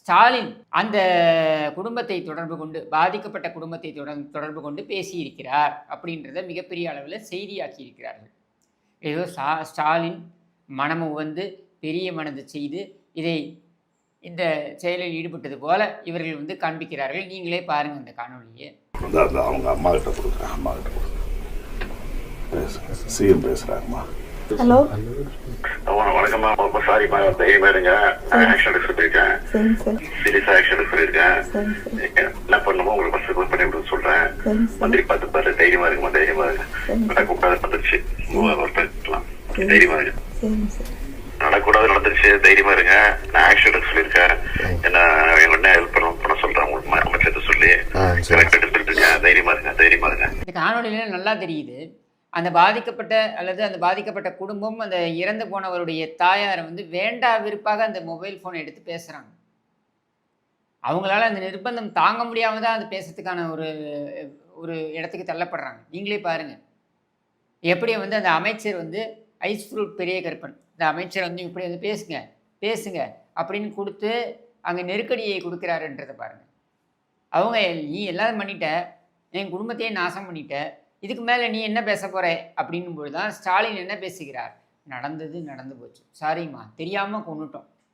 ஸ்டாலின் அந்த குடும்பத்தை தொடர்பு கொண்டு பாதிக்கப்பட்ட குடும்பத்தை தொடர்பு கொண்டு பேசியிருக்கிறார் அப்படின்றத மிகப்பெரிய அளவில் செய்தியாக்கி இருக்கிறார்கள். ஏதோ ஸ்டாலின் மனமு வந்து பெரிய மனது செய்து இதை இந்த செயலில் ஈடுபட்டது போல இவர்கள் வந்து காண்பிக்கிறார்கள். நீங்களே பாருங்கள் இந்த காணொலியை. அவங்க அம்மா கிட்ட கொடுக்குறேன், அம்மா கிட்ட கொடுக்குறேன். சிஎம் பேசுகிறாங்கம்மா. ஹலோ வணக்கம்மா. ரொம்ப சாரிம்மா, தைரியமா இருங்க. ஆக்ஷன் எடுக்க சொல்லியிருக்கேன், சீரியஸாக ஆக்ஷன் எடுக்க சொல்லியிருக்கேன். என்ன பண்ணுமோ உங்களுக்கு ஃபர்ஸ்ட் கால் பண்ணி விட சொல்கிறேன். மந்திரி பார்த்து பாரு, தைரியமா இருக்குமா, தைரியமா இருக்கு. நடக்கக்கூடாது நடந்துருச்சு, தைரியமா இருக்கு. நடக்கூடாது நடந்துருச்சு, தைரியமா இருங்க. நான் ஆக்ஷன் எடுக்க சொல்லியிருக்கேன். என்ன என்ன ஹெல்ப் பண்ண சொல்கிறேன் உங்களுக்கு அமைச்சர்கிட்ட சொல்லி கரெக்ட் எடுத்து சொல்லிட்டுருங்க. தைரியமா இருங்க, தைரியமா இருங்க. இந்த காணொலியில நல்லா தெரியுது அந்த பாதிக்கப்பட்ட அல்லது அந்த பாதிக்கப்பட்ட குடும்பம் அந்த இறந்து போனவருடைய தாயாரை வந்து வேண்டா விருப்பாக அந்த மொபைல் ஃபோனை எடுத்து பேசுகிறாங்க. அவங்களால அந்த நிர்பந்தம் தாங்க முடியாமல் தான் அது பேசுறதுக்கான ஒரு இடத்துக்கு தள்ளப்படுறாங்க. நீங்களே பாருங்கள் எப்படி வந்து அந்த அமைச்சர் வந்து ஐஸ் ஃப்ரூட் பெரிய கருப்பன் இந்த அமைச்சர் வந்து இப்படி வந்து பேசுங்க அப்படின்னு கொடுத்து அங்கே நெருக்கடியை கொடுக்குறாருன்றதை பாருங்கள். அவங்க நீ எல்லாரும் பண்ணிட்ட, என் குடும்பத்தையே நாசம் பண்ணிட்ட, இதுக்கு மேலே நீ என்ன பேச போகிற அப்படின்னும் போது தான் ஸ்டாலின் என்ன பேசுகிறார், நடந்தது நடந்து போச்சு, சாரிம்மா தெரியாமல் கொண்டுட்டோம்,